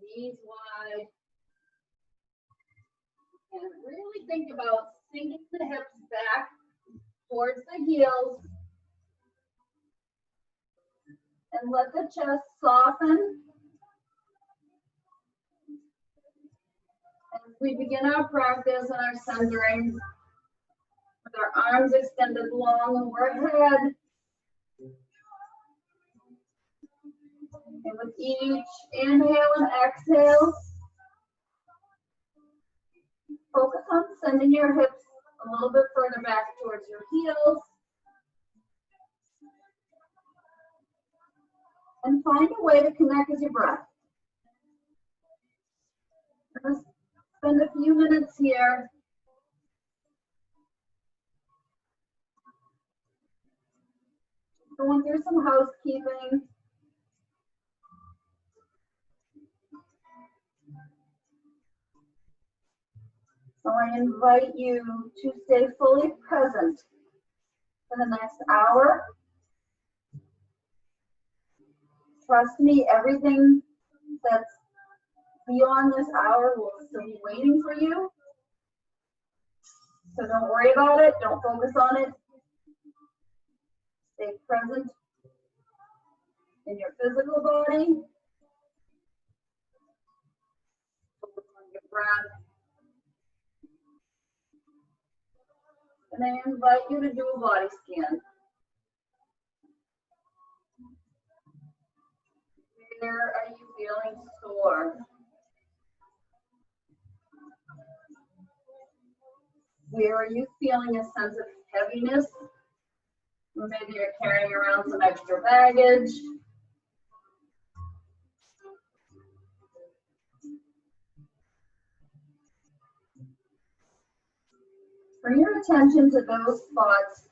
knees wide. And really think about sinking the hips back towards the heels. And let the chest soften. As we begin our practice and our centering, with our arms extended long overhead. And with each inhale and exhale, focus on sending your hips a little bit further back towards your heels. And find a way to connect with your breath. We're going to spend a few minutes here going through some housekeeping. So I invite you to stay fully present for the next hour. Trust me, everything that's beyond this hour will still be waiting for you. So don't worry about it, don't focus on it. Stay present in your physical body. Focus on your breath. And I invite you to do a body scan. Where are you feeling sore? Where are you feeling a sense of heaviness? Or maybe you're carrying around some extra baggage. Bring your attention to those spots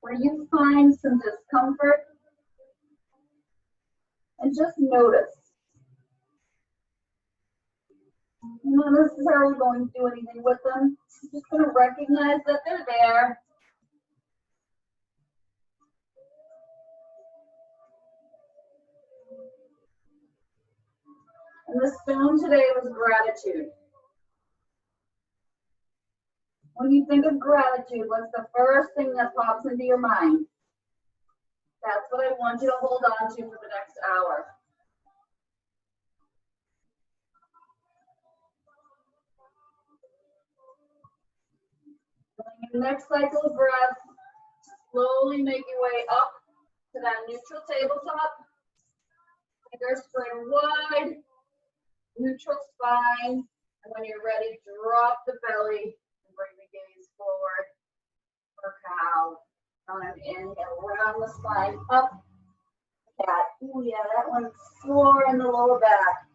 where you find some discomfort and just notice. You're not necessarily going to do anything with them. You're just going to recognize that they're there. And the stone today was gratitude. When you think of gratitude, what's the first thing that pops into your mind? That's what I want you to hold on to for the next hour. In the next cycle of breath, slowly make your way up to that neutral tabletop. Fingers spread wide, neutral spine. And when you're ready, drop the belly and bring the gaze forward for cow. And inhale, round the spine up. Cat. Oh yeah, that one's sore in the lower back.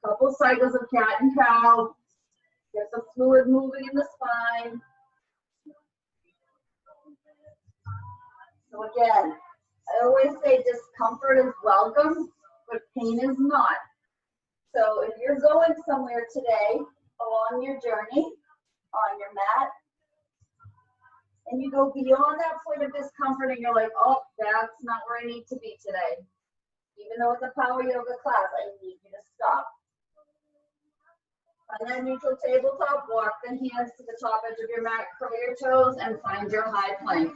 Couple cycles of cat and cow. Get some fluid moving in the spine. So again, I always say discomfort is welcome, but pain is not. So if you're going somewhere today along your journey, on your mat, and you go beyond that point of discomfort and you're like, oh, that's not where I need to be today. Even though it's a power yoga class, I need you to stop. On that neutral tabletop, walk the hands to the top edge of your mat, curl your toes, and find your high plank.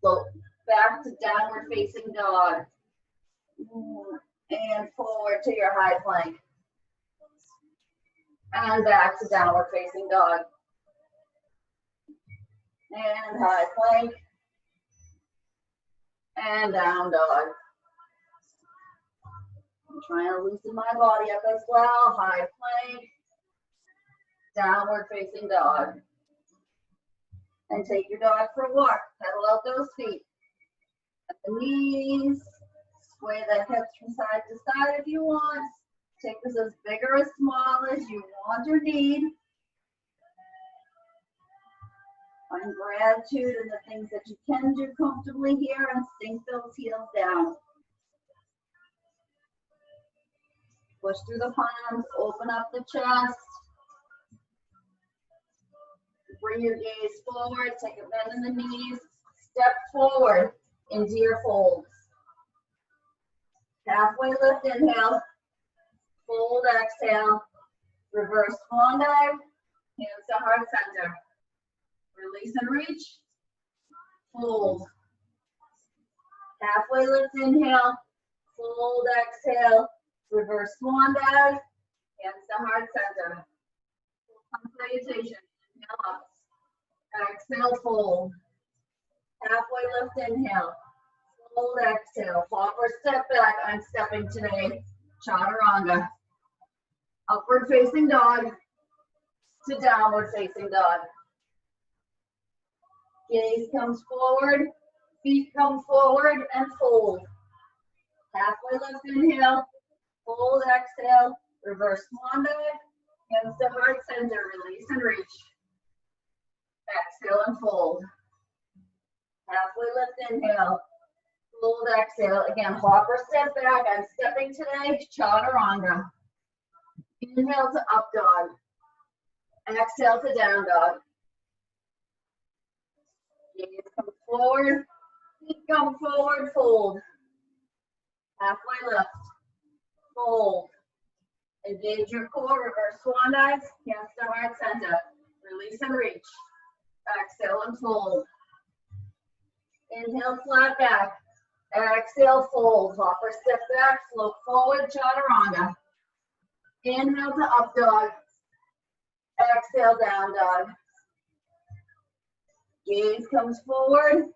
Go back to downward facing dog. And forward to your high plank. And back to downward facing dog. And high plank. And down dog. I'm trying to loosen my body up as well. High plank. Downward facing dog. And take your dog for a walk. Pedal out those feet. At the knees. Sway the hips from side to side if you want. Take this as big or as small as you want or need. Find gratitude in the things that you can do comfortably here and sink those heels down. Push through the palms, open up the chest. Bring your gaze forward, take a bend in the knees. Step forward into your folds. Halfway lift, inhale. Fold, exhale. Reverse swan dive. Hands to heart center. Release and reach. Fold. Halfway lift, inhale. Fold, exhale. Reverse swan dive. Hands to heart center. Salutation. Inhale up. Exhale, fold. Halfway lift, inhale. Fold, exhale. Hopper step back. I'm stepping today. Chaturanga. Upward facing dog to downward facing dog. Gaze comes forward. Feet come forward and fold. Halfway lift, inhale. Fold, exhale. Reverse swan dive. Hands to heart center. Release and reach. Exhale and fold. Halfway lift, inhale. Fold, exhale. Again, hopper step back. I'm stepping today. Chaturanga. Inhale to up dog. Exhale to down dog. Gaze come forward. Feet come forward. Fold. Halfway lift. Fold. Engage your core. Reverse swan dive. Hands to heart center. Release and reach. Exhale and fold. Inhale, flat back. Exhale, fold. Hopper step back. Float forward. Chaturanga. Inhale to up dog. Exhale, down dog. Gaze comes forward.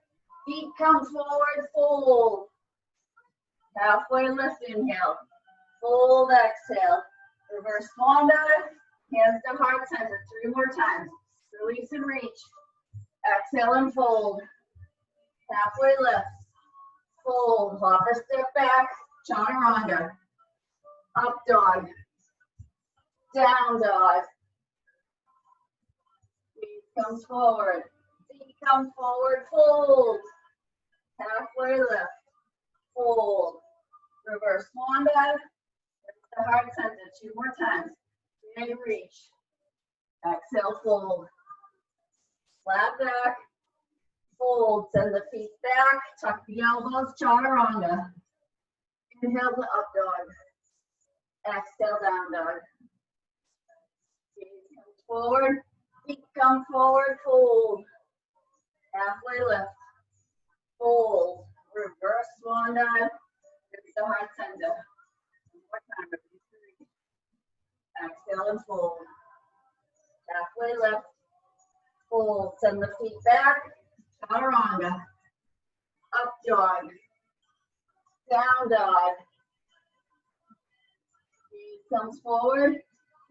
Feet come forward. Fold. Halfway lift, inhale. Fold, exhale. Reverse swan dive. Hands to heart center. 3 more times. Release and reach. Exhale and fold. Halfway lift. Fold. Hopper step back. Chaturanga. Up dog. Down dog. Feet comes forward. Feet come forward. Fold. Halfway lift. Fold. Reverse swan dive. The heart center. 2 more times. Big reach. Exhale, fold. Flat back. Fold. Send the feet back. Tuck the elbows. Chaturanga. Inhale to up dog. Exhale, down dog. Gaze comes forward. Feet come forward. Fold. Halfway lift. Fold. Reverse swan dive. It's the heart center. 1 more time. Exhale and fold. Halfway lift. Fold. Send the feet back. Chaturanga. Up dog. Down dog. Gaze comes forward.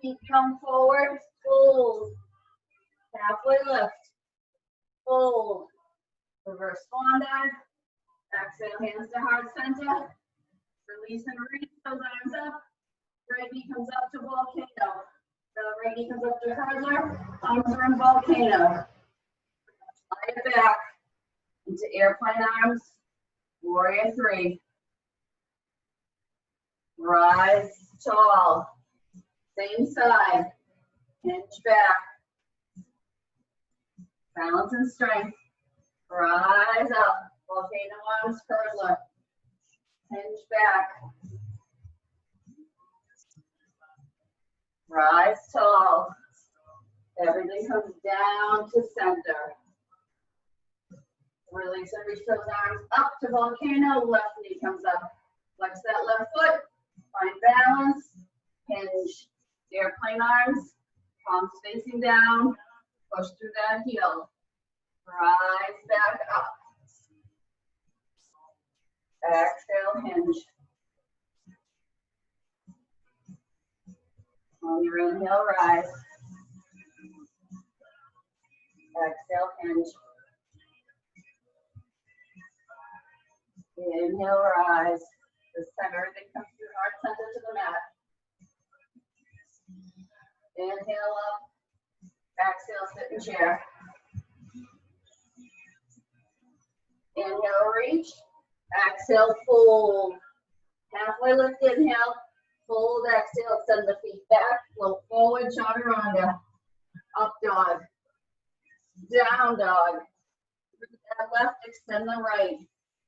Feet come forward. Fold. Halfway lift. Fold. Reverse swan dive. Exhale, hands to heart center. Release and reach those arms up. Right knee comes up to volcano. The right knee comes up to hurdler. Arms are in volcano. Slide it back into airplane arms. Warrior 3. Rise tall. Same side. Hinge back. Balance and strength. Rise up. Volcano arms, hurdler. Hinge back. Rise tall. Everything comes down to center. Release and reach those arms up to volcano. Left knee comes up. Flex that left foot. Find balance. Hinge. Airplane arms. Palms facing down. Push through that heel. Rise back up. Exhale, hinge. On your inhale, rise. Exhale, hinge. Inhale, rise. The center, everything comes through heart center to the mat. Inhale up. Exhale, sit in chair. Inhale, reach. Exhale, fold. Halfway lift, inhale. Fold, exhale, send the feet back. Float forward, chaturanga. Up dog. Down dog. That left, extend the right.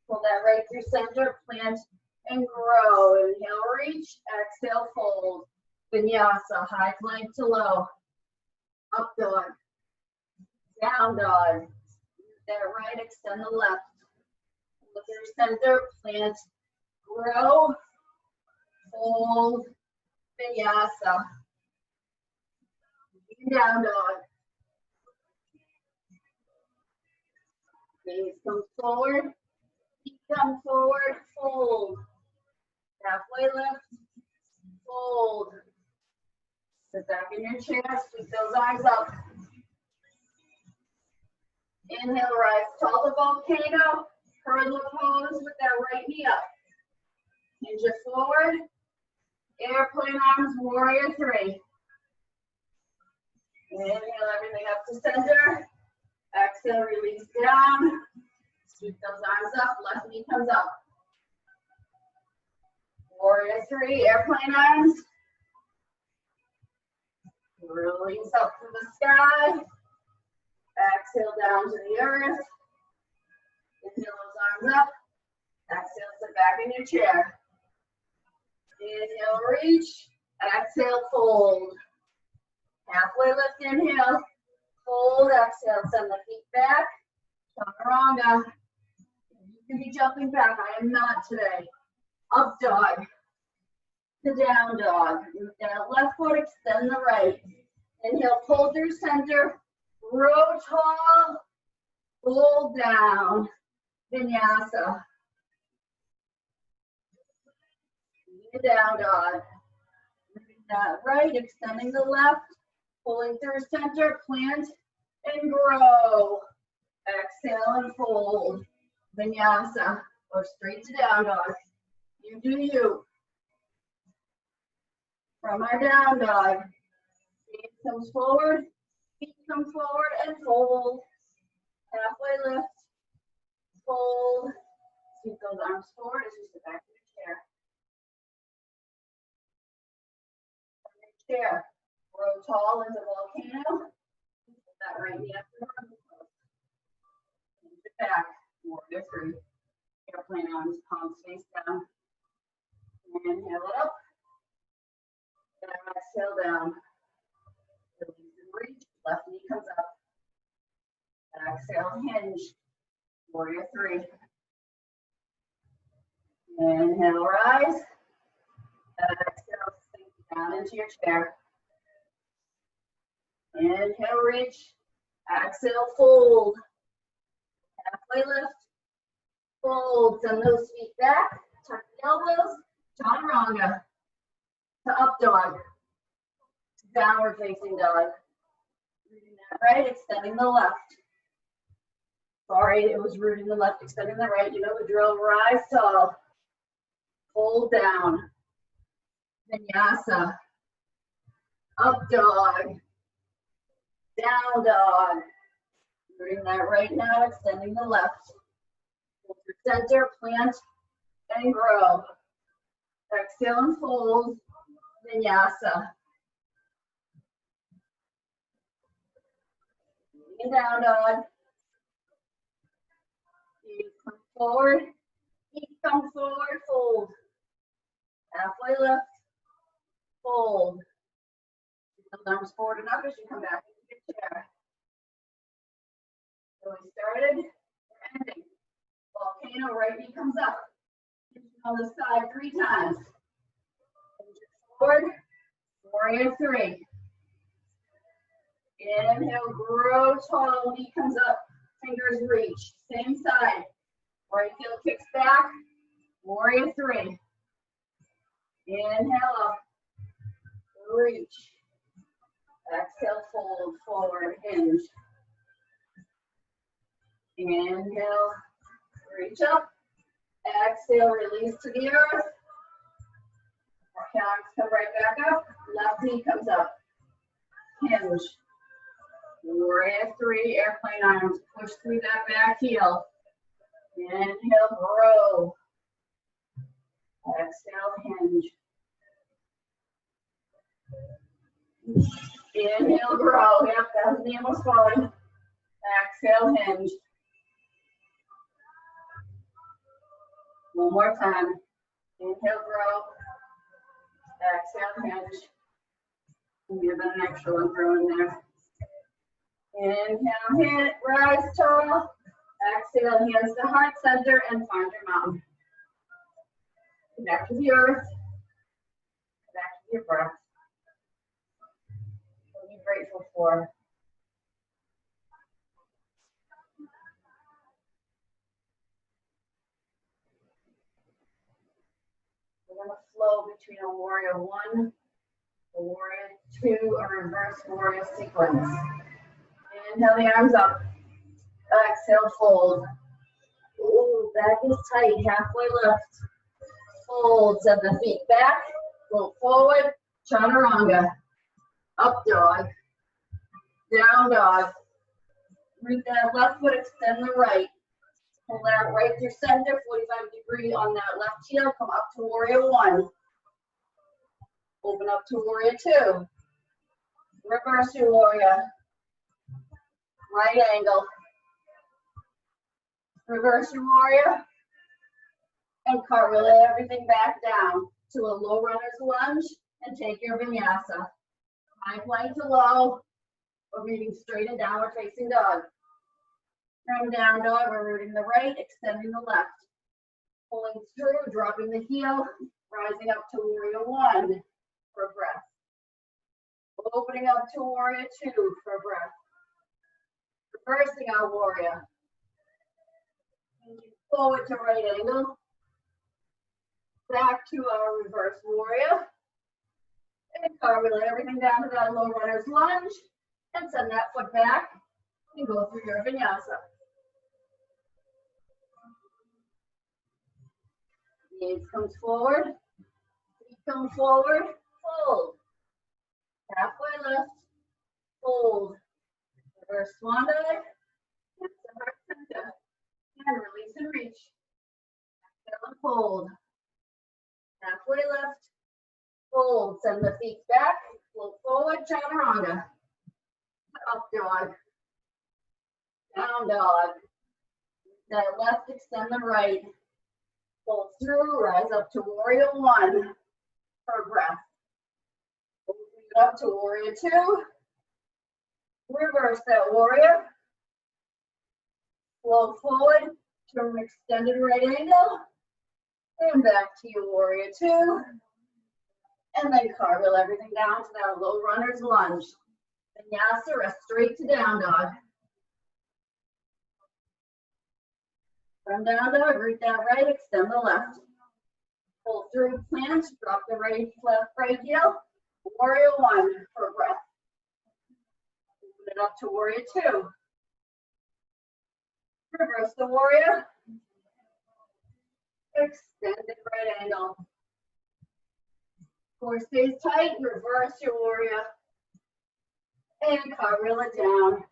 Pull that right through center, plant and grow. Inhale, reach. Exhale, fold. Vinyasa, high plank to low. Up dog. Down dog. Use that right, extend the left. Look at your center, plant, grow, fold, vinyasa. Down dog. Gaze comes forward, feet come forward, fold. Halfway lift, fold. Sit back in your chair, sweep those arms up. Inhale, rise tall to volcano. Curl pose with that right knee up. Hinge it forward. Airplane arms, warrior three. Inhale everything up to center. Exhale, release down. Sweep those arms up, left knee comes up. Warrior three, airplane arms. Release up to the sky. Exhale down to the earth. Inhale those arms up. Exhale, sit back in your chair. Inhale, reach. Exhale, fold. Halfway lift, inhale. Fold, exhale, send the feet back. Chaturanga. You can be jumping back. I am not today. Up dog. To down dog. Move that left foot, extend the right. Inhale, pull through center. Grow tall. Fold down. Vinyasa. Down dog. Moving that right, extending the left. Pulling through center, plant and grow. Exhale and fold. Vinyasa. Or straight to down dog. You do you. From our down dog. Gaze comes forward, feet come forward and fold. Halfway lift. Fold. Sweep those arms forward as you sit back in your chair. Chair. Grow tall into volcano. Put that right knee up to the front. Hinge it back. Warrior three. Airplane arms, palms face down. Inhale it up. And exhale down. Release and reach. Left knee comes up. Exhale, hinge. Warrior three. Inhale, rise. Exhale, sink down into your chair. Inhale, reach. Exhale, fold. Halfway lift. Fold. Send those feet back. Tuck the elbows. Chaturanga. To up dog. Downward facing dog. Rooting that right, extending the left. Sorry, it was rooting the left, extending the right. You know the drill. Rise tall. Fold down. Vinyasa. Up dog. Down dog. Rooting that right now, extending the left. Hold your center, plant, and grow. Exhale and fold. Vinyasa. And down dog. Feet come forward. Feet come forward. Fold. Halfway lift. Fold. The arms forward enough as you come back into your chair. So we started. We're ending. Volcano, right knee comes up. On the side 3 times. Forward. Warrior three. Inhale, grow tall, knee comes up, fingers reach. Same side. Right heel kicks back. Warrior three. Inhale up. Reach. Exhale, fold forward, hinge. Inhale, reach up. Exhale, release to the earth. Hands come right back up. Left knee comes up. Hinge. Warrior three, airplane arms. Push through that back heel. Inhale, grow. Exhale, hinge. Inhale, grow. Yep, that was the almost falling. Exhale, hinge. One more time. Inhale, grow. Exhale, hinge. Give it an extra one throw in there. Inhale, hit, rise tall. Exhale, hands to heart center and find your mountain. Connect with the earth. Connect with your breath. What are you grateful for? We're going to flow between a warrior one, a warrior two, a reverse warrior sequence. Inhale the arms up. Exhale, fold. Ooh, back is tight, halfway lift. Fold, send the feet back, go forward, chaturanga. Up dog, down dog. Root that left foot, extend the right. Pull that right through center, 45 degree on that left heel. Come up to warrior one. Open up to warrior two. Reverse your warrior. Right angle. Reverse your warrior. And cartwheel everything back down to a low runner's lunge and take your vinyasa. High plank to low. We're reading straight and downward facing dog. From down dog, we're rooting the right, extending the left. Pulling through, dropping the heel, rising up to warrior one for breath. Opening up to warrior two for breath. Reversing our warrior. Forward to right angle. Back to our reverse warrior. And cartwheel everything down to that low runner's lunge. And send that foot back. And go through your vinyasa. Gaze comes forward. Feet come forward. Fold. Halfway lift. Fold. Reverse swan dive. Hands to heart center. And release and reach. Exhale and fold. Halfway lift. Fold. Send the feet back. Float forward. Chaturanga. Up dog. Down dog. That left, extend the right. Pull through, rise up to warrior one for breath. Open it up to warrior two. Reverse that warrior. Flow forward to an extended right angle. And back to your warrior two. And then cartwheel everything down to that low runner's lunge. Vinyasa, rest straight to down dog. From down dog, root that right, extend the left. Pull through, plant, drop the right, left, right heel. Warrior one for breath. Open it up to warrior two. Reverse the warrior. Extended right angle. Core stays tight, reverse your warrior. And cartwheel it down.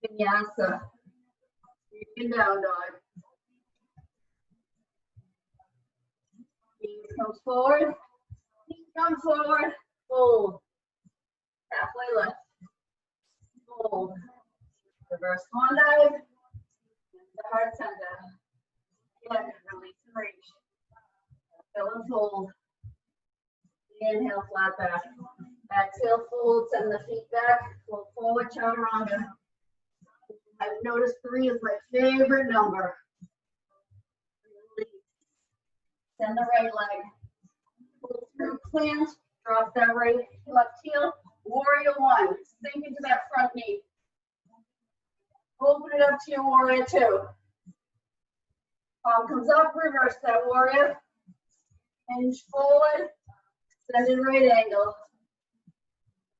Vinyasa. And down dog. Knees comes forward. Knees come forward. Fold. Halfway lift. Fold. Reverse swan dive. The heart center. Again, release and reach. Exhale and fold. Inhale, flat back. Exhale, fold. Send the feet back. Float forward, chaturanga. I've noticed 3 is my favorite number. Release. Send the right leg. Pull through, plant. Drop that right left heel. Warrior one. Sink into that front knee. Open it up to your warrior two. Palm comes up, reverse that warrior. Hinge forward. Extended right angle.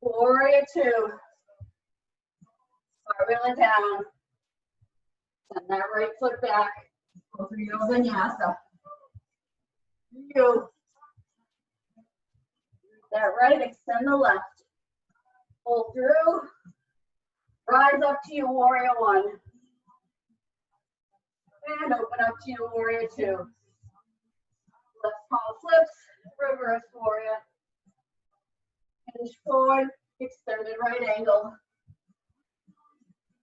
Warrior two. Cartwheel it down. Send that right foot back. Go through your vinyasa. You. That right, extend the left. Pull through. Rise up to your warrior one. And open up to your warrior two. Left palm flips. Reverse warrior. Hinge forward. Extended right angle.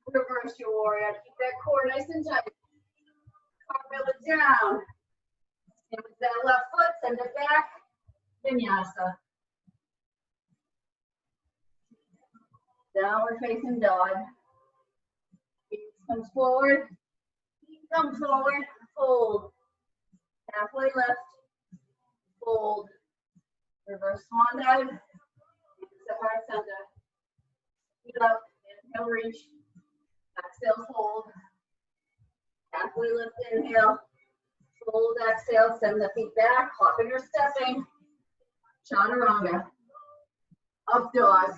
Reverse your warrior. Keep that core nice and tight. Cartwheel it down. And with that left foot, send it back, vinyasa. Downward facing dog. Feet comes forward, feet come forward, fold. Halfway lift, fold. Reverse swan dive, step heart center. Feet up, inhale, reach. Exhale, fold. Halfway lift, inhale. Fold, exhale, send the feet back, hopping or stepping. Chaturanga. Up dog.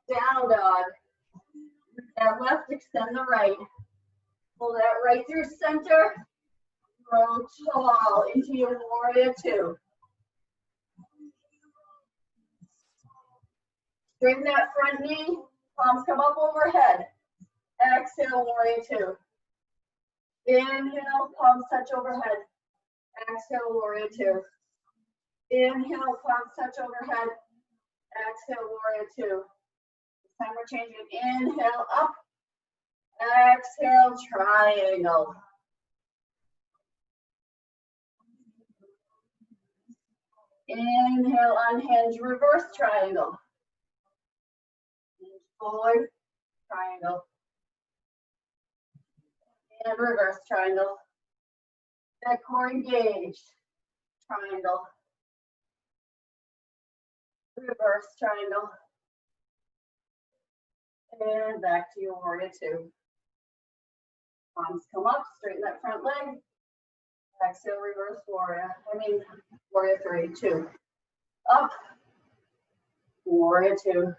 Down dog. That left, extend the right. Pull that right through center. Grow tall into your warrior two. Straighten that front knee. Palms come up overhead. Exhale, warrior two. Inhale, palms touch overhead. Exhale, warrior two. Inhale, palms touch overhead. Exhale, warrior two. This time we're changing. Inhale, up. Exhale, triangle. Inhale, unhinge, reverse triangle. Hinge forward, triangle. And reverse triangle. Neck core engaged, triangle. Reverse triangle. And back to your warrior two. Palms come up, straighten that front leg. Exhale, reverse warrior. Warrior three, two. Up. Warrior two.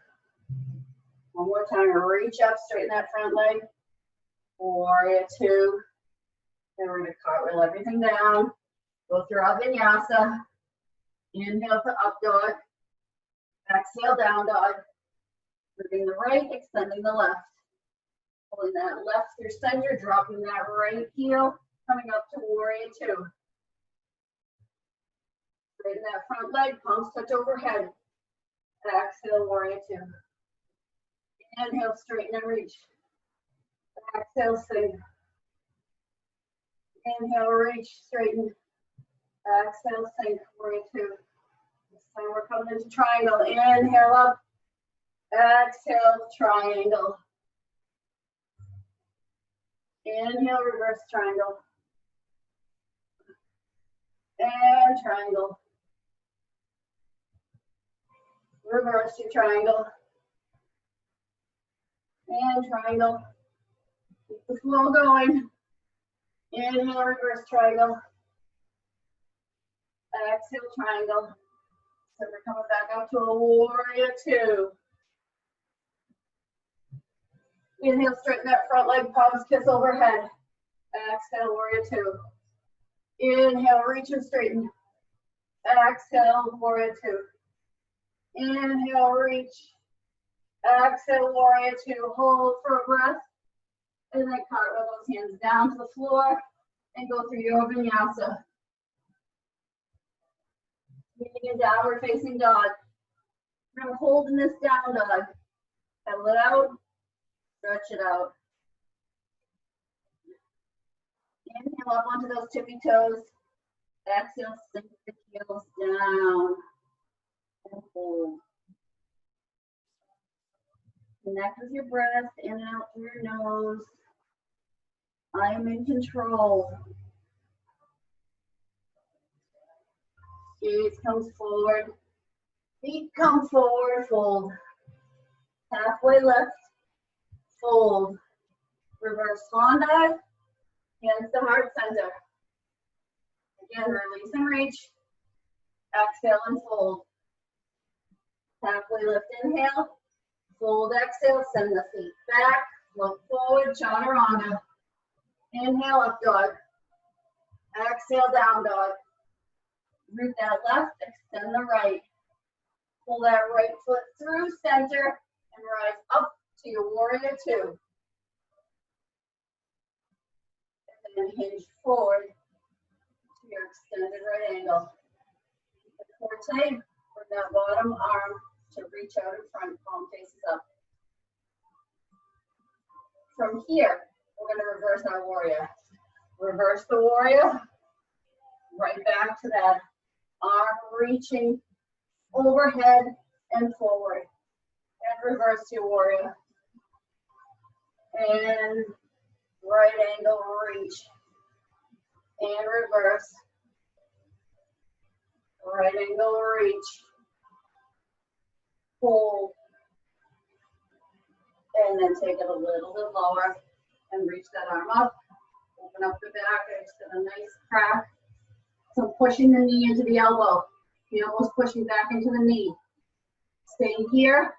One more time, reach up, straighten that front leg. Warrior two. Then we're gonna cartwheel everything down. Go through our vinyasa. Inhale to up dog. Exhale, down dog. Moving the right, extending the left. Pulling that left through center, dropping that right heel, coming up to warrior two. Straighten that front leg, palms touch overhead. Exhale, warrior two. Inhale, straighten and reach. Exhale, sink. Inhale, reach, straighten. Exhale, sink, warrior two. This time we're coming into triangle. Inhale up. Exhale, triangle. Inhale, reverse triangle. And triangle. Reverse your triangle. And triangle. Keep the flow going. Inhale, reverse triangle. Exhale, triangle. So we're coming back up to a warrior two. Inhale, straighten that front leg, palms kiss overhead. Exhale, warrior two. Inhale, reach and straighten. Exhale, warrior two. Inhale, reach. Exhale, warrior two. Hold for a breath. And then cartwheel those hands down to the floor and go through your vinyasa. Meeting in downward facing dog. We're going to hold in this down dog. Pedal it out. Stretch it out. Inhale up onto those tippy toes. Exhale, sink the heels down. And hold. Connect with your breath, in and out through your nose. I am in control. Gaze comes forward. Feet come forward, fold. Halfway lift, fold. Reverse swan dive, hands to heart center. Again, release and reach. Exhale and fold. Halfway lift, inhale. Fold, exhale, send the feet back. Look forward, chaturanga. Inhale, up dog. Exhale, down dog. Root that left, extend the right. Pull that right foot through center and rise up to your warrior two. And then hinge forward to your extended right angle. Keep the core tight, bring that bottom arm to reach out in front, palm faces up. From here, we're going to reverse our warrior. Reverse the warrior. Right back to that arm reaching overhead and forward. And reverse your warrior. And right angle reach. And reverse. Right angle reach. Hold. And then take it a little bit lower and reach that arm up. Open up the back, extend a nice crack. So pushing the knee into the elbow. The elbow's pushing back into the knee. Staying here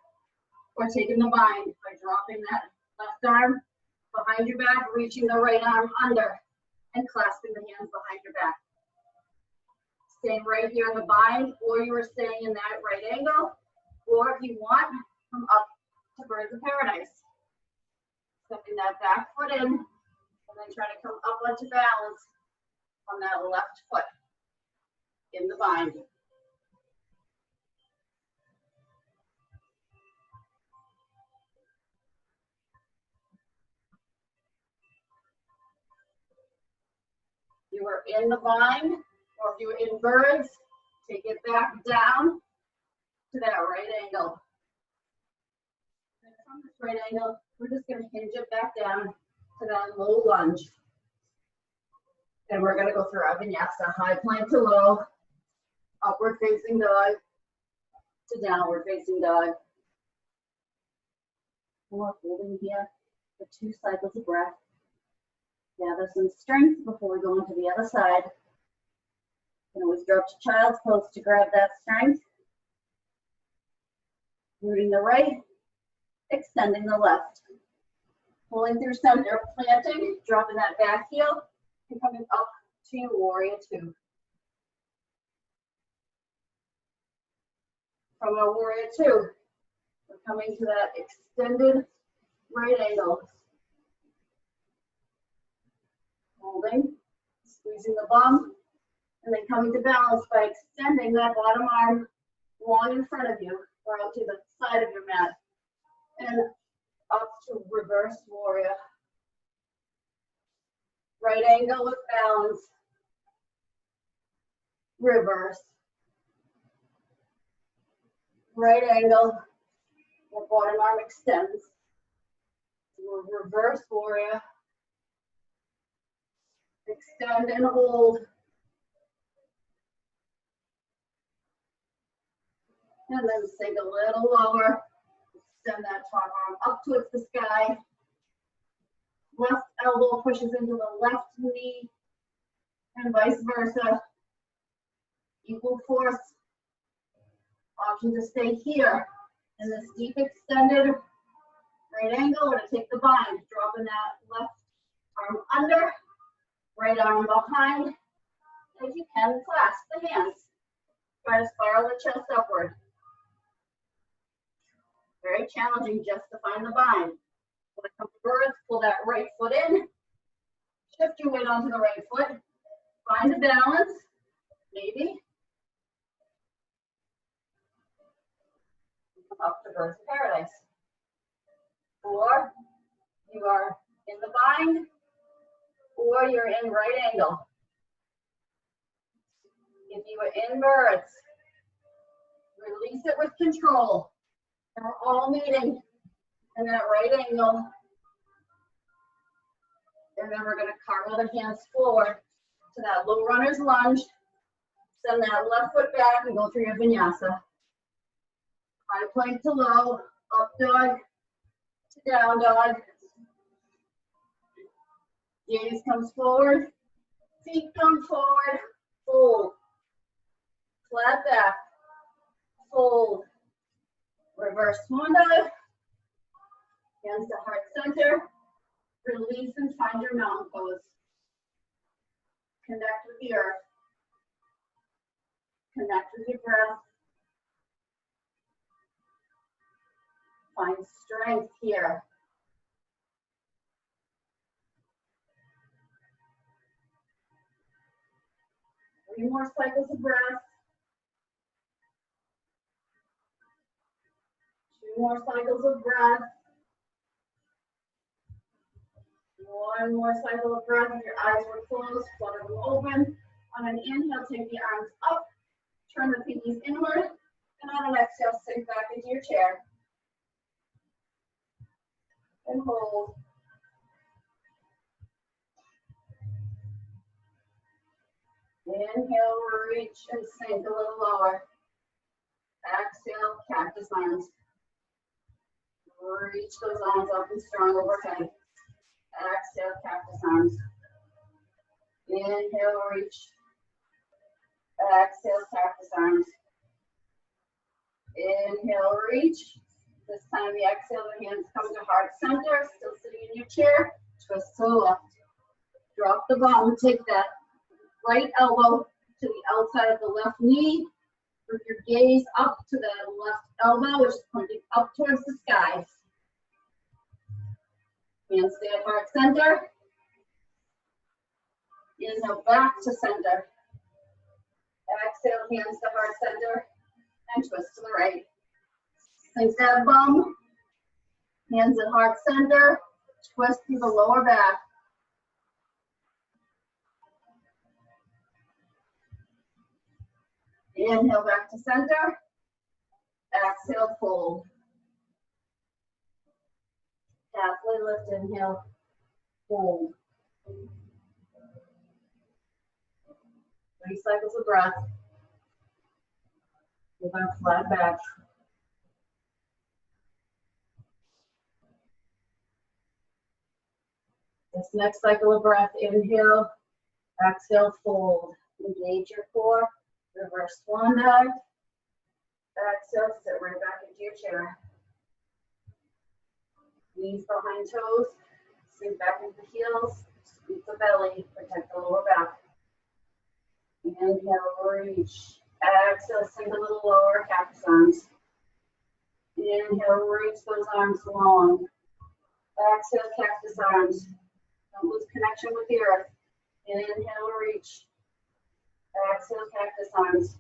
or taking the bind by dropping that left arm behind your back, reaching the right arm under and clasping the hands behind your back. Staying right here in the bind, or you are staying in that right angle, or if you want, come up to Birds of Paradise. Stepping that back foot in, and then try to come up onto balance on that left foot in the bind. You are in the bind, or if you are in birds, take it back down to that right angle. And from this right angle, we're just going to hinge it back down to that low lunge. And we're going to go through our vinyasa, high plank to low, upward facing dog to downward facing dog. We're holding here for 2 cycles of breath. Gather some strength before we go into the other side. You can always drop to child's pose to grab that strength. Rooting the right, extending the left. Pulling through center, planting, dropping that back heel, and coming up to warrior 2. From our warrior 2, we're coming to that extended right angle. Holding, squeezing the bum, and then coming to balance by extending that bottom arm long in front of you or out to the side of your mat. And up to reverse warrior. Right angle with balance. Reverse. Right angle. The bottom arm extends. Reverse warrior. Extend and hold. And then sink a little lower. Extend that top arm up towards the sky. Left elbow pushes into the left knee and vice versa. Equal force. Option to stay here in this deep extended right angle or to take the bind. Dropping that left arm under. Right arm behind, and if you can, clasp the hands. Try to spiral the chest upward. Very challenging just to find the bind. When it comes to birds, pull that right foot in. Shift your weight onto the right foot. Find the balance, maybe. Come up to Birds of Paradise. Or you are in the bind, or you're in right angle. If you are in birds, release it with control. And we're all meeting in that right angle. And then we're going to cartwheel the hands forward to that low runner's lunge. Send that left foot back and go through your vinyasa. High plank to low, up dog to down dog. Gaze comes forward, feet come forward, fold, flat back, fold, reverse swan dive, hands to heart center, release and find your mountain pose. Connect with the earth, connect with your breath, find strength here. 3 more cycles of breath. 2 more cycles of breath. 1 more cycle of breath. If your eyes were closed, flutter them open. On On an inhale, take the arms up, turn the pinkies inward, and on an exhale, sink back into your chair. And hold. Inhale, reach and sink a little lower. Exhale, cactus arms. Reach those arms up and strong overhead. Exhale, cactus arms. Inhale, reach. Exhale, cactus arms. Inhale, reach. This time the exhale, the hands come to heart center, still sitting in your chair. Twist to the left. Drop the bum, take that right elbow to the outside of the left knee. With your gaze up to the left elbow, which is pointing up towards the sky. Hands stay at heart center. Inhale back to center. Exhale, hands to heart center. And twist to the right. Sink that bum. Hands at heart center. Twist through the lower back. Inhale back to center. Exhale, fold. Halfway lift, inhale, fold. 3 cycles of breath. Move on flat back. This next cycle of breath, inhale, exhale, fold. Engage your core. Reverse swan dive. Exhale, sit right back into your chair. Knees behind toes. Sink back into the heels. Squeeze the belly. Protect the lower back. Inhale, reach. Exhale, sink a little lower. Cactus arms. Inhale, reach those arms long. Exhale, cactus arms. Don't lose connection with the earth. Inhale, reach. Exhale, cactus arms.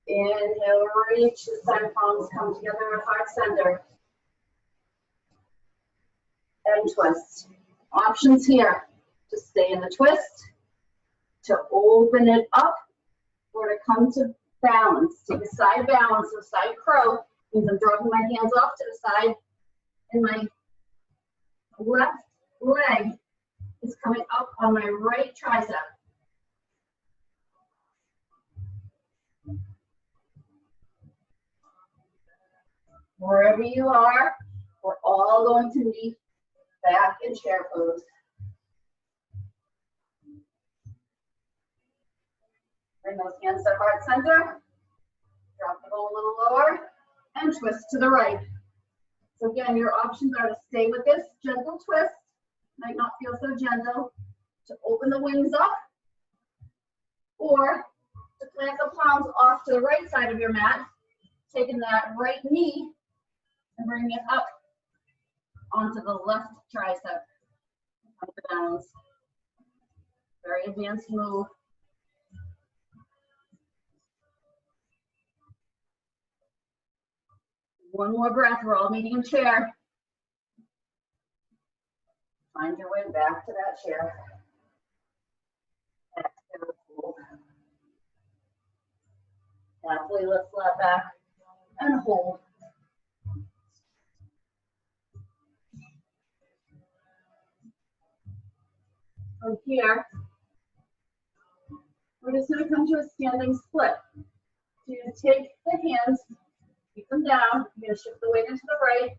Inhale, reach. This time palms come together at heart center. And twist. Options here. To stay in the twist, to open it up, or to come to balance. Take a side balance, so side crow. Means I'm dropping my hands off to the side, and my left leg is coming up on my right tricep. Wherever you are, we're all going to meet back in chair pose. Bring those hands to heart center. Drop the ball a little lower and twist to the right. So again, your options are to stay with this gentle twist. Might not feel so gentle. To open the wings up, or to plant the palms off to the right side of your mat, taking that right knee and bringing it up onto the left tricep. Come to balance. Very advanced move. One more breath, we're all meeting in chair. Find your way back to that chair. Exhale, fold. Halfway lift, flat back, and hold. From here, we're just going to come to a standing split. So you take the hands, keep them down. You're going to shift the weight into the right,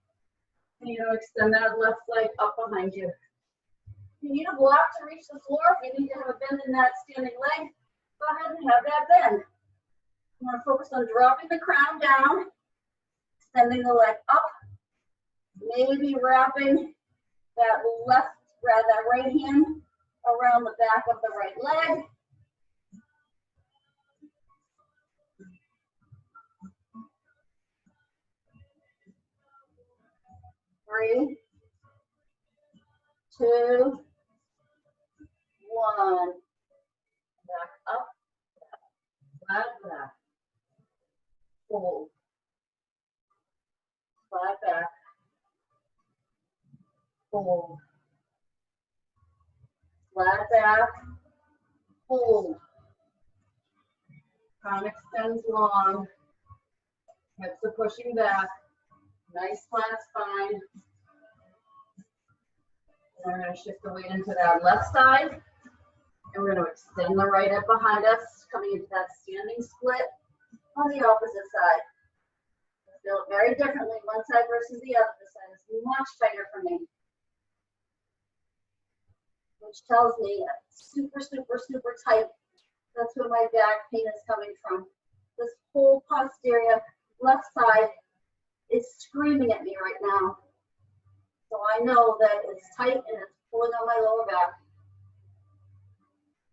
and you're going to extend that left leg up behind you. If you need a block to reach the floor, if you need to have a bend in that standing leg, go ahead and have that bend. You want to focus on dropping the crown down, extending the leg up, maybe wrapping that right hand around the back of the right leg. Three, 2, 1. Back up, flat back, fold, flat back, fold, flat back, hold. Crown extends long. Hips are pushing back. Nice flat spine. And we're going to shift the weight into that left side. And we're going to extend the right hip behind us, coming into that standing split on the opposite side. Feel it very differently, one side versus the other. This side is much tighter for me, which tells me super, super, super tight. That's where my back pain is coming from. This whole posterior left side is screaming at me right now. So I know that it's tight and it's pulling on my lower back.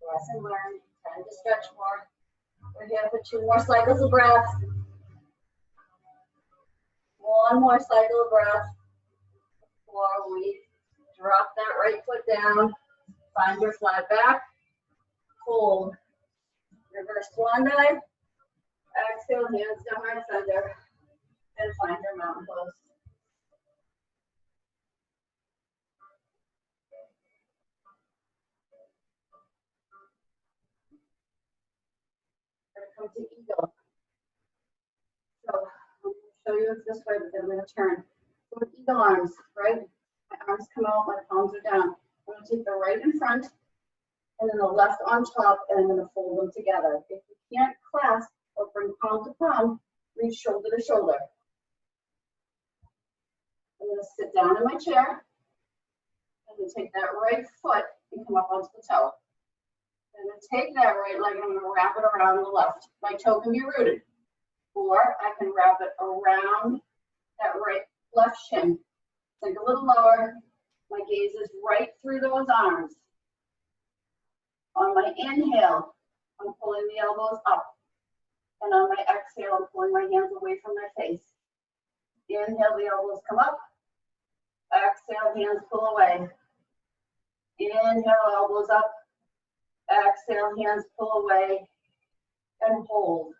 Lesson learned. Time to stretch more. We're here for 2 more cycles of breath. 1 more cycle of breath before we drop that right foot down. Find your flat back. Hold. Reverse swan dive. Exhale, hands down right center. And find your mountain pose. We're going to come to eagle. So I'm going to show you it's this way, but then I'm going to turn. So with eagle arms, right? My arms come out, my palms are down. I'm going to take the right in front and then the left on top, and I'm going to fold them together. If you can't clasp or bring palm to palm, reach shoulder to shoulder. I'm going to sit down in my chair and then take that right foot and come up onto the toe. And then take that right leg and I'm going to wrap it around the left. My toe can be rooted. Or I can wrap it around that right left shin. Sink a little lower. My gaze is right through those arms. On my inhale, I'm pulling the elbows up. And on my exhale, I'm pulling my hands away from my face. Inhale, the elbows come up. Exhale, hands pull away. Inhale, elbows up. Exhale, hands pull away. And hold.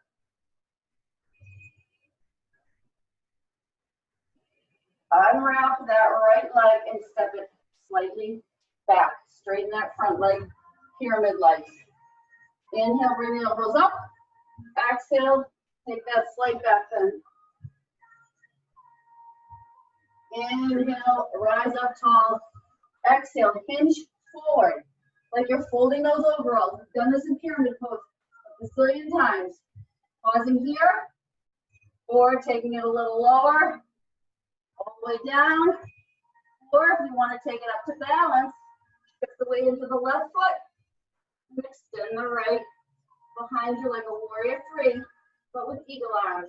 Unwrap that right leg and step it slightly back. Straighten that front leg, pyramid legs. Inhale, bring the elbows up. Exhale, take that slight back bend. Inhale, rise up tall. Exhale, hinge forward. Like you're folding those overalls. We've done this in pyramid pose a zillion times. Pausing here, or taking it a little lower, all the way down. Or if you want to take it up to balance, shift the weight into the left foot, extend the right behind you like a warrior 3, but with eagle arms.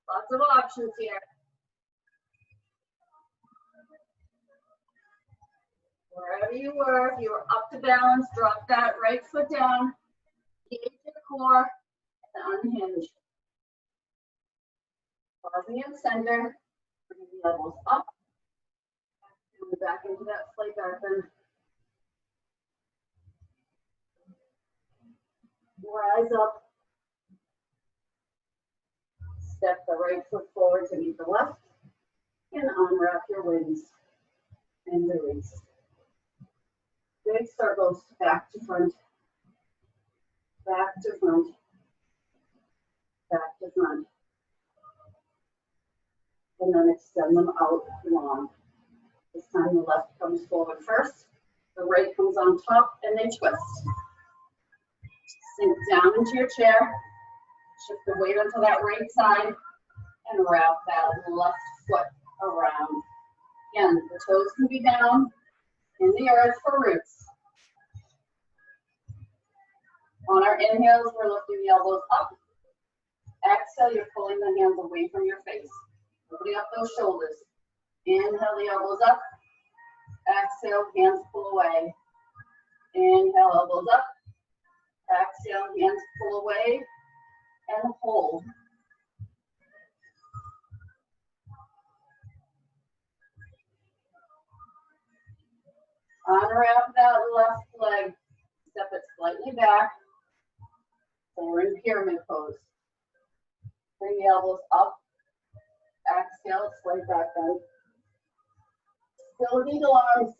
Lots of options here. Wherever you were, if you were up to balance, drop that right foot down, engage the core, and unhinge. Pausing in center, bring the elbows up, and back into that slight back bend. Rise up, step the right foot forward to meet the left, and unwrap your wings and release. Big circles, back to front, back to front, back to front. And then extend them out long. This time the left comes forward first, the right comes on top, and they twist. Sink down into your chair, shift the weight onto that right side, and wrap that left foot around. Again, the toes can be down in the earth for roots. On our inhales, we're lifting the elbows up. Exhale, you're pulling the hands away from your face. Opening up those shoulders. Inhale, the elbows up. Exhale, hands pull away. Inhale, elbows up. Exhale, hands pull away. And hold. Unwrap that left leg. Step it slightly back. So we're in pyramid pose. Bring the elbows up. Exhale, slight back bend. Still with eagle arms.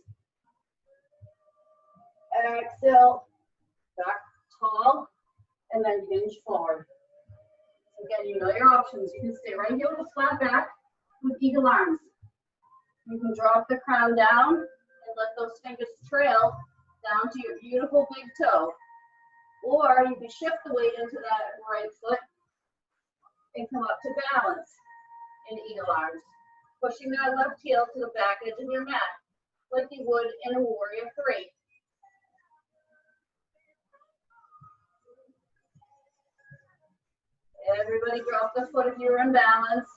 Exhale, back tall and then hinge forward. Again, you know your options. You can stay right here with a flat back with eagle arms. You can drop the crown down and let those fingers trail down to your beautiful big toe. Or you can shift the weight into that right foot and come up to balance in eagle arms, pushing that left heel to the back edge of your mat, like you would in a warrior three. Everybody drop the foot if you're in balance.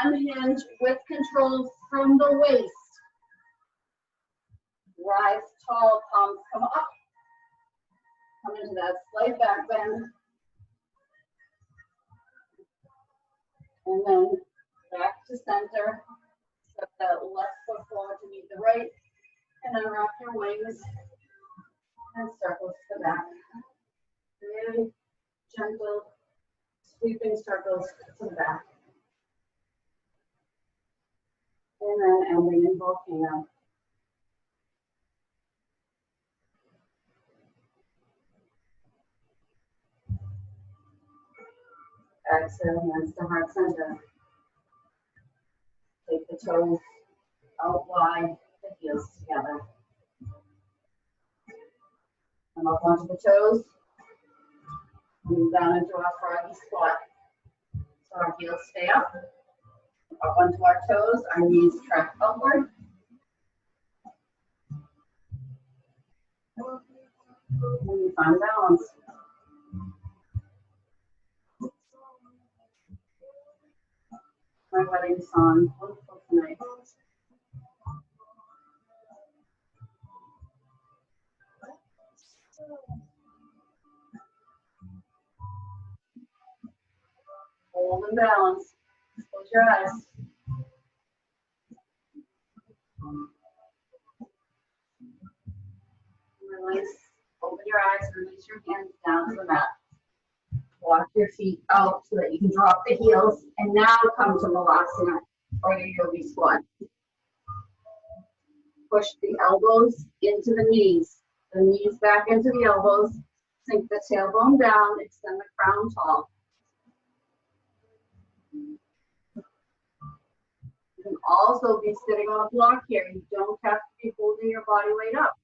Unhinge with control from the waist. Rise tall, palms come up. Come into that slight back bend. And then back to center. Step that left foot forward to meet the right. And then wrap your wings and circles to the back. Very gentle, sweeping circles to the back. And then ending in volcano. Exhale, hands to heart center. Take the toes out wide, the heels together. Come up onto the toes. Move down into our froggy squat. So our heels stay up. Up onto our toes, our knees track upward. And we find balance. My wedding song, wonderful tonight. Hold and balance. Close your eyes. Release. Open your eyes. Release your hands down to the mat. Walk your feet out so that you can drop the heels. And now come to Malasana or your yogi squat. Push the elbows into the knees back into the elbows. Sink the tailbone down. Extend the crown tall. You can also be sitting on a block here. You don't have to be holding your body weight up.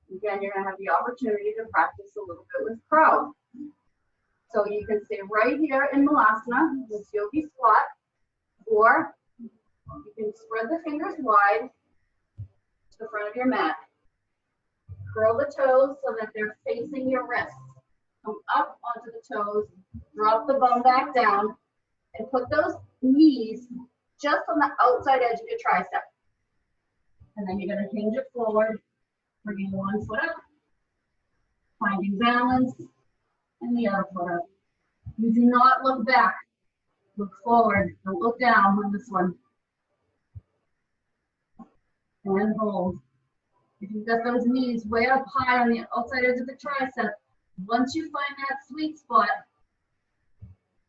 Again, you're going to have the opportunity to practice a little bit with crow. So you can stay right here in Malasana, this yogi squat, or you can spread the fingers wide to the front of your mat. Curl the toes so that they're facing your wrists. Come up onto the toes, drop the bum back down, and put those knees just on the outside edge of your tricep. And then you're going to hinge it forward, bringing one foot up, finding balance, and the other foot up. You do not look back. Look forward. Don't look down on this one. And hold. If you've got those knees way up high on the outside edge of the tricep, once you find that sweet spot,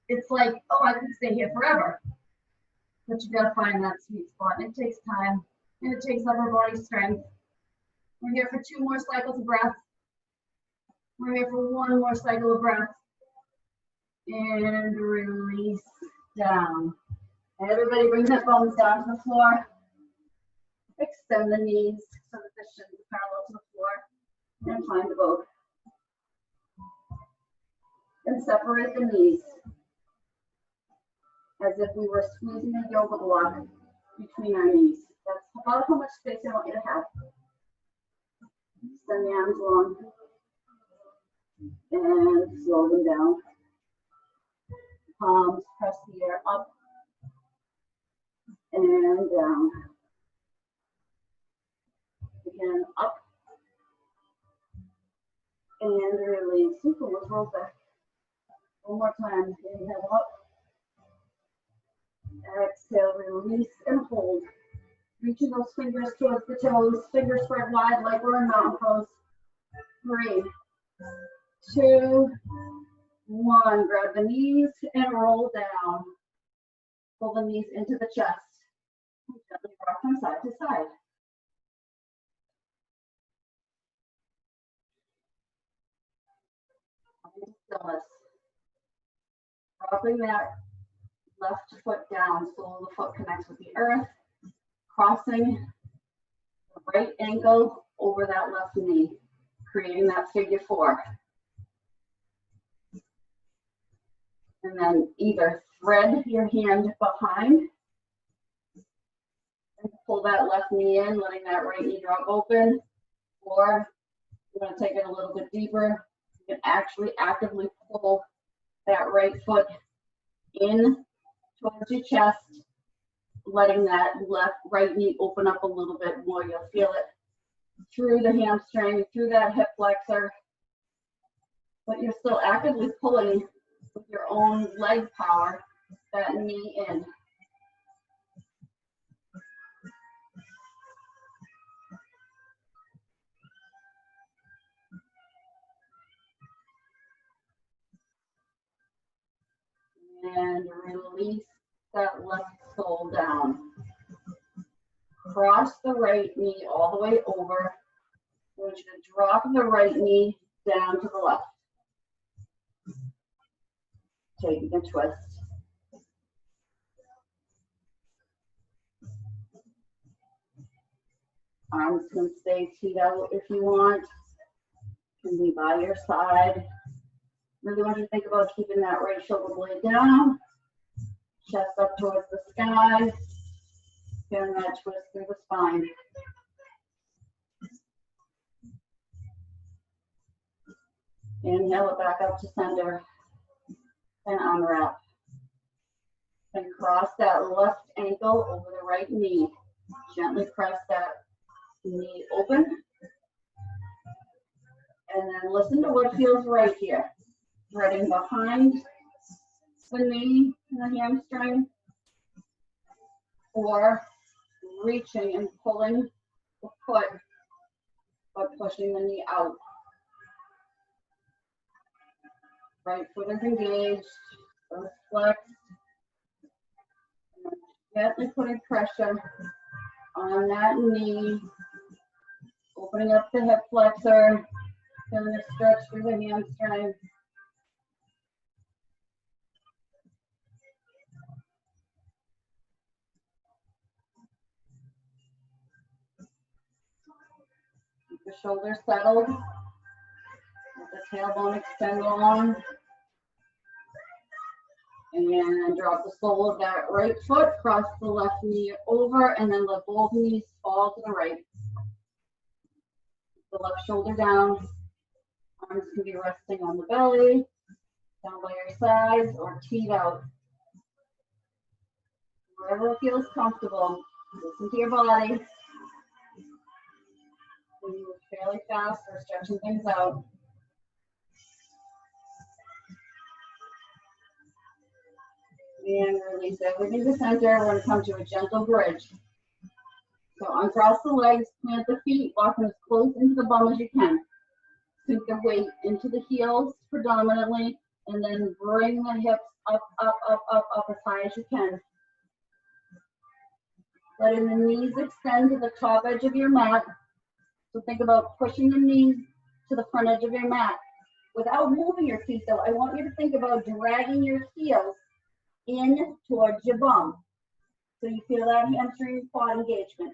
it's like, oh, I could stay here forever. But you gotta find that sweet spot. And it takes time, and it takes upper body strength. We're here for 2 more cycles of breath. We're here for 1 more cycle of breath. And release down. And everybody bring their thumbs down to the floor. Extend the knees so that the shins are parallel to the floor. And find the boat. And separate the knees as if we were squeezing a yoga block between our knees. That's about how much space I want you to have. Extend the arms long and slow them down. Palms press the air up and down. Again, up and release. Super, let's roll back. One more time. Inhale up. Exhale, release and hold. Reaching those fingers towards the toes. Fingers spread wide like we're in mountain pose. 3, 2, 1. Grab the knees and roll down. Pull the knees into the chest. Gently rock from side to side. stillness. Dropping that left foot down so the foot connects with the earth, crossing the right ankle over that left knee, creating that figure four. And then either thread your hand behind and pull that left knee in, letting that right knee drop open, or you're going to take it a little bit deeper. You can actually actively pull that right foot in towards your chest, letting that right knee open up a little bit more. You'll feel it through the hamstring, through that hip flexor, but you're still actively pulling with your own leg power that knee in. And release that left sole down. Cross the right knee all the way over. I want you to drop the right knee down to the left. Taking a twist. Arms can stay teed out if you want. Can be by your side. Really want you to think about keeping that right shoulder blade down. Chest up towards the sky. Feeling that twist through the spine. Inhale it back up to center. And unwrap. And cross that left ankle over the right knee. Gently press that knee open. And then listen to what feels right here. Threading behind the knee and the hamstring, or reaching and pulling the foot but pushing the knee out. Right foot is engaged, both flexed. Gently putting pressure on that knee, opening up the hip flexor, feeling a stretch through the hamstring. Keep the shoulders settled. Let the tailbone extend long. And drop the sole of that right foot, cross the left knee over, and then let both knees fall to the right. The left shoulder down. Arms can be resting on the belly, down by your sides, or teed out. Wherever it feels comfortable, listen to your body. When you move fairly fast, we're stretching things out. And release everything to center. We're going to come to a gentle bridge. So uncross the legs, plant the feet, walking as close into the bum as you can. Sink the weight into the heels predominantly, and then bring the hips up, up, up, up, up as high as you can. Letting the knees extend to the top edge of your mat. So think about pushing the knees to the front edge of your mat. Without moving your feet though, I want you to think about dragging your heels in towards your bum. So you feel that hamstring quad engagement.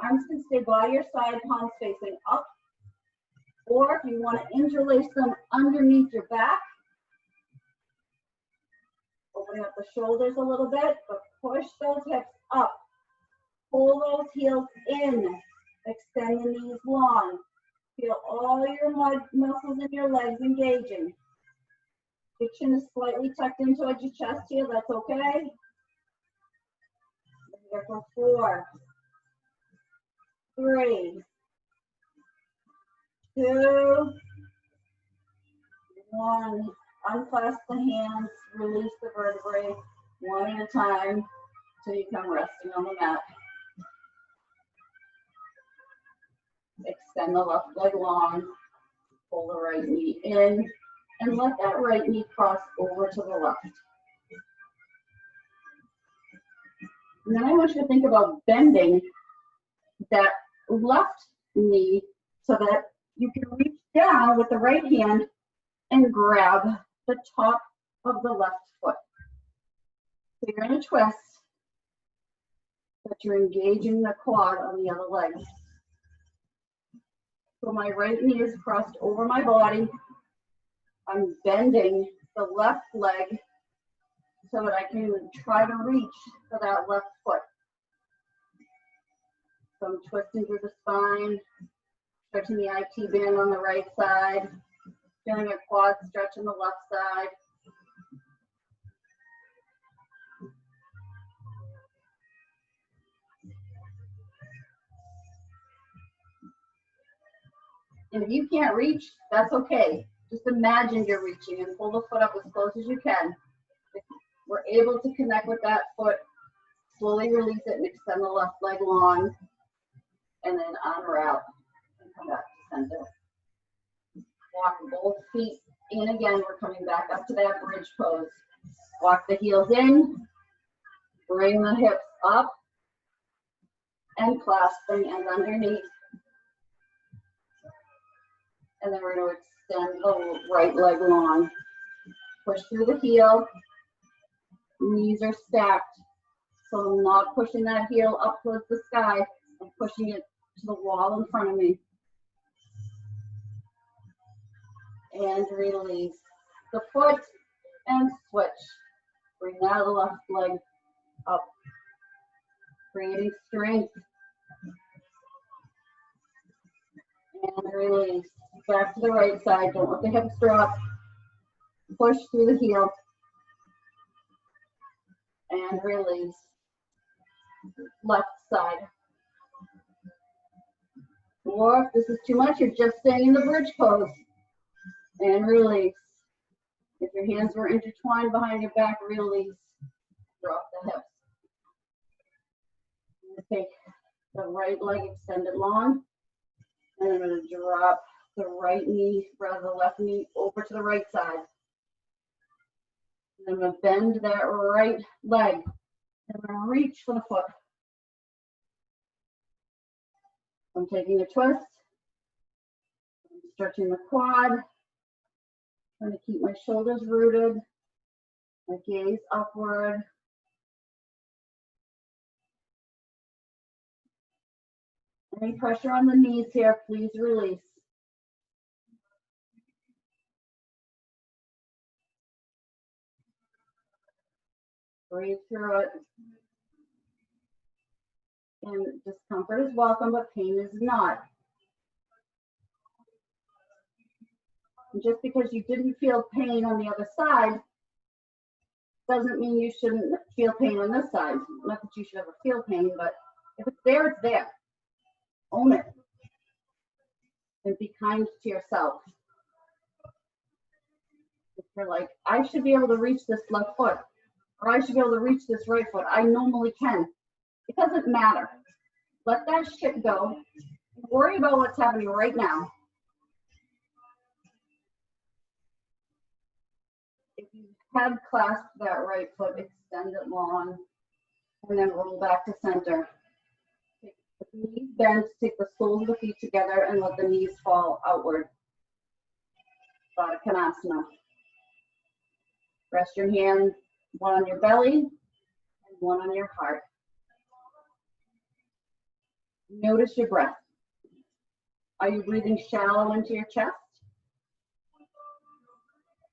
Arms can stay by your side, palms facing up. Or if you want to interlace them underneath your back, opening up the shoulders a little bit, but push those hips up. Pull those heels in. Extend the knees long. Feel all your muscles in your legs engaging. Your chin is slightly tucked in towards your chest here, that's okay. Here for 4, 3, 2, 1. Unclasp the hands, release the vertebrae one at a time till you come resting on the mat. Extend the left leg long, pull the right knee in, and let that right knee cross over to the left. And then I want you to think about bending that left knee so that you can reach down with the right hand and grab the top of the left foot. So you're in a twist, but you're engaging the quad on the other leg. So my right knee is crossed over my body. I'm bending the left leg so that I can try to reach for that left foot. So I'm twisting through the spine, stretching the IT band on the right side, feeling a quad stretch on the left side. And if you can't reach, that's okay. Just imagine you're reaching and pull the foot up as close as you can. If we're able to connect with that foot, slowly release it and extend the left leg long, and then on or out and come back to center. Walk both feet in again. We're coming back up to that bridge pose. Walk the heels in, bring the hips up, and clasp them and underneath. And then we're going to extend the right leg long. Push through the heel. Knees are stacked. So I'm not pushing that heel up towards the sky. I'm pushing it to the wall in front of me. And release the foot and switch. Bring that left leg up. Creating strength. And release. Back to the right side. Don't let the hips drop. Push through the heel. And release. Left side. Or if this is too much, you're just staying in the bridge pose. And release. If your hands were intertwined behind your back, release. Drop the hips. Take the right leg extended long. And I'm going to drop the right knee, rather the left knee, over to the right side. And I'm going to bend that right leg. I'm going to reach for the foot. I'm taking a twist. I'm stretching the quad. I'm going to keep my shoulders rooted. My gaze upward. Any pressure on the knees here, please release. Breathe through it. And discomfort is welcome, but pain is not. And just because you didn't feel pain on the other side doesn't mean you shouldn't feel pain on this side. Not that you should ever feel pain, but if it's there, it's there. Own it. And be kind to yourself. If you're like, I should be able to reach this left foot, or I should be able to reach this right foot. I normally can. It doesn't matter. Let that shit go. Worry about what's happening right now. If you have clasped that right foot, extend it long, and then roll back to center. Take the knees bent, take the soles of the feet together, and let the knees fall outward. Baddha Konasana. Rest your hands, one on your belly and one on your heart. Notice your breath. Are you breathing shallow into your chest?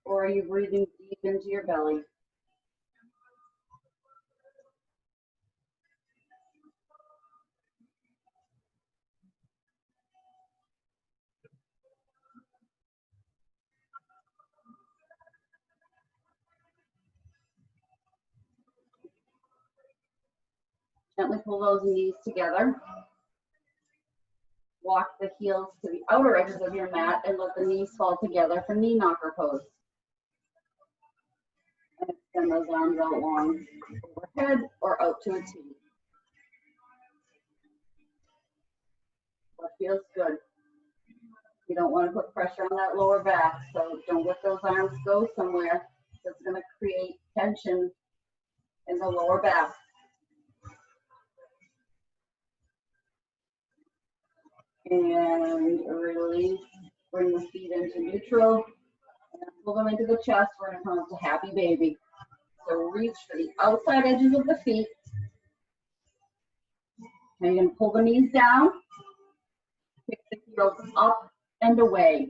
Or are you breathing deep into your belly? Gently pull those knees together. Walk the heels to the outer edges of your mat and let the knees fall together for knee knocker pose. And extend those arms out long, overhead or out to a T. What feels good. You don't want to put pressure on that lower back, so don't let those arms go somewhere that's going to create tension in the lower back. And release, bring the feet into neutral, and pull them into the chest. We're going to come up to happy baby. So reach for the outside edges of the feet. Now you're going to pull the knees down, kick the heels up and away.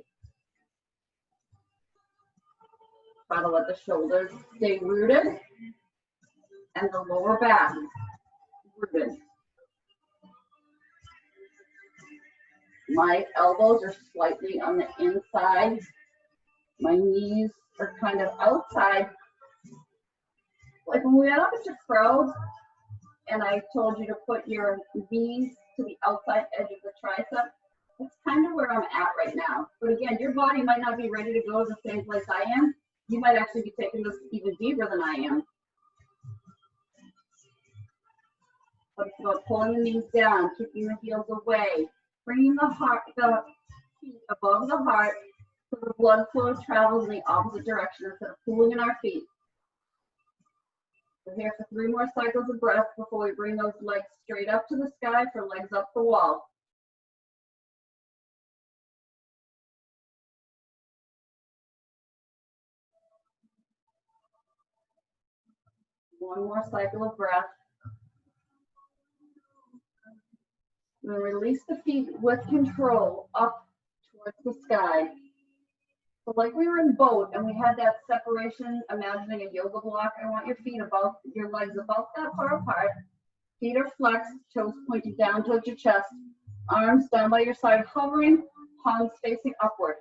Try to let the shoulders stay rooted and the lower back rooted. My elbows are slightly on the inside. My knees are kind of outside. Like when we went up into crow, and I told you to put your knees to the outside edge of the tricep, that's kind of where I'm at right now. But again, your body might not be ready to go to the same place I am. You might actually be taking this even deeper than I am. But it's about pulling the knees down, kicking the heels away, bringing the feet above the heart so the blood flow travels in the opposite direction instead of pulling in our feet. We're here for 3 more cycles of breath before we bring those legs straight up to the sky for legs up the wall. One more cycle of breath. And then release the feet with control up towards the sky. So like we were in boat and we had that separation, imagining a yoga block, I want your feet above, your legs about that far apart. Feet are flexed, toes pointed down towards your chest, arms down by your side, hovering, palms facing upward.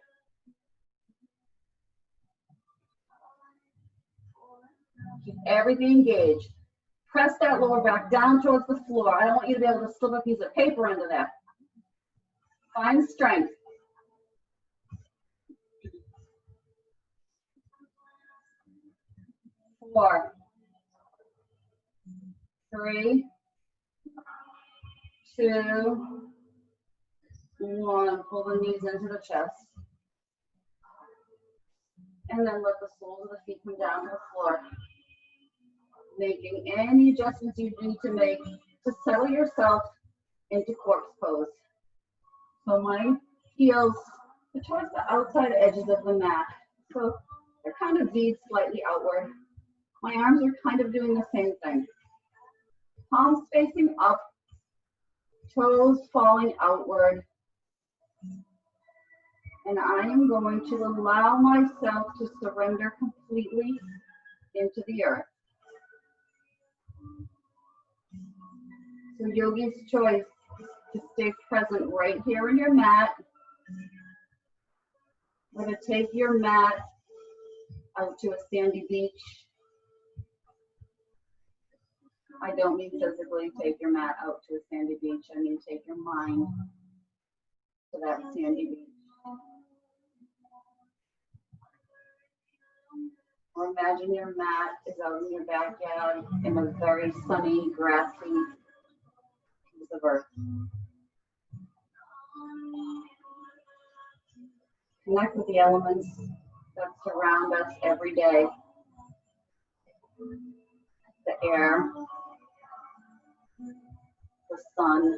Keep everything engaged. Press that lower back down towards the floor. I don't want you to be able to slip a piece of paper into that. Find strength. 4, 3, 2, 1. Pull the knees into the chest. And then let the soles of the feet come down to the floor. Making any adjustments you need to make to settle yourself into corpse pose. So my heels are towards the outside edges of the mat. So they're kind of V'd slightly outward. My arms are kind of doing the same thing. Palms facing up, toes falling outward. And I am going to allow myself to surrender completely into the earth. So yogi's choice to stay present right here in your mat. We're going to take your mat out to a sandy beach. I don't mean physically take your mat out to a sandy beach. I mean take your mind to that sandy beach. Or imagine your mat is out in your backyard in a very sunny, grassy piece of earth. Connect with the elements that surround us every day. The air, the sun,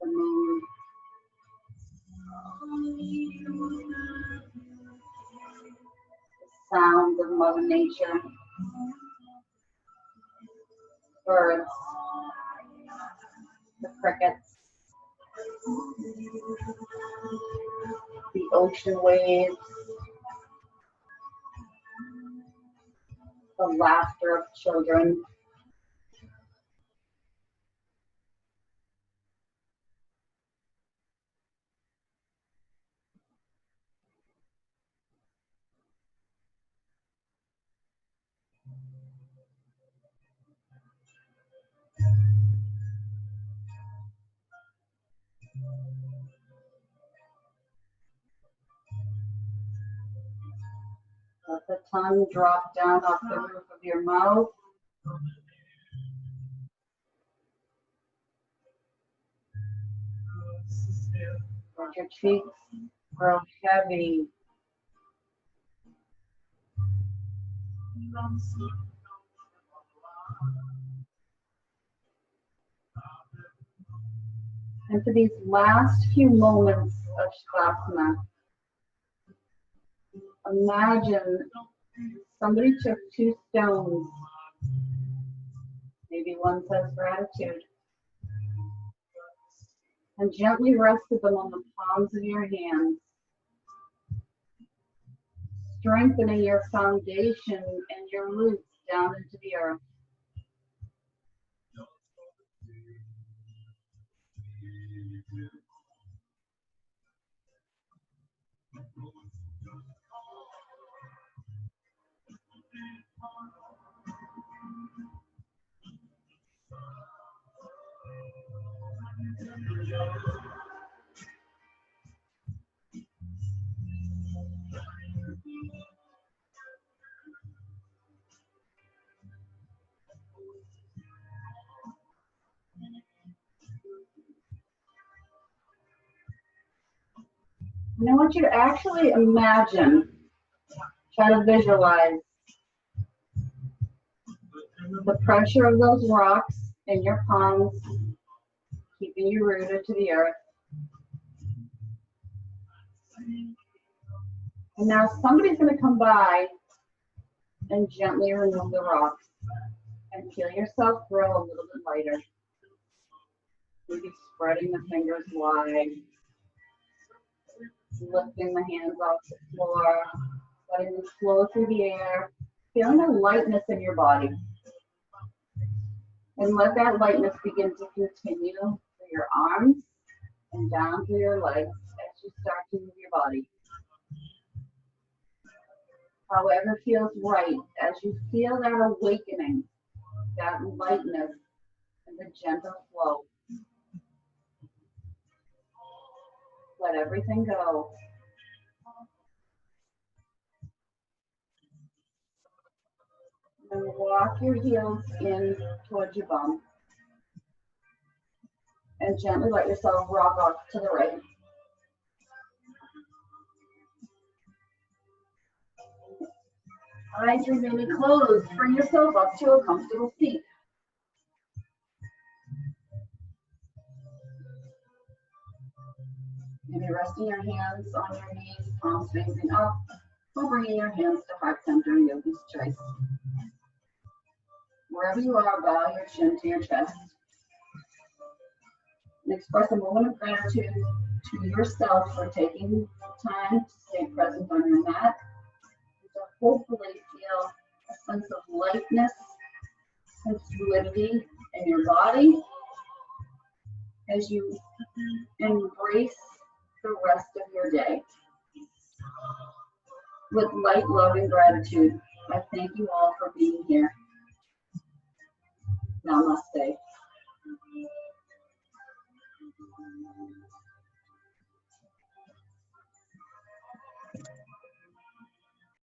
the moon, the sounds of Mother Nature, birds, the crickets, the ocean waves, the laughter of children. Let the tongue drop down off the roof of your mouth. Let your cheeks grow heavy. And for these last few moments of Shavasana. Imagine somebody took 2 stones, maybe one says gratitude, and gently rested them on the palms of your hands, strengthening your foundation and your roots down into the earth. And I want you to actually imagine, try to visualize the pressure of those rocks in your palms, keeping you rooted to the earth. And now somebody's going to come by and gently remove the rocks and feel yourself grow a little bit lighter. Maybe spreading the fingers wide, lifting the hands off the floor, letting them flow through the air, feeling a lightness in your body. And let that lightness begin to continue through your arms and down through your legs as you start to move your body. However feels right, as you feel that awakening, that lightness, and the gentle flow. Let everything go. And walk your heels in towards your bum. And gently let yourself rock off to the right. Eyes remaining closed. Bring yourself up to a comfortable seat. Maybe resting your hands on your knees, palms facing up, or bringing your hands to heart center, yogi's choice. Wherever you are, bow your chin to your chest. And express a moment of gratitude to yourself for taking time to stay present on your mat, and to hopefully feel a sense of lightness and fluidity in your body as you embrace the rest of your day. With light, love, and gratitude, I thank you all for being here. Namaste.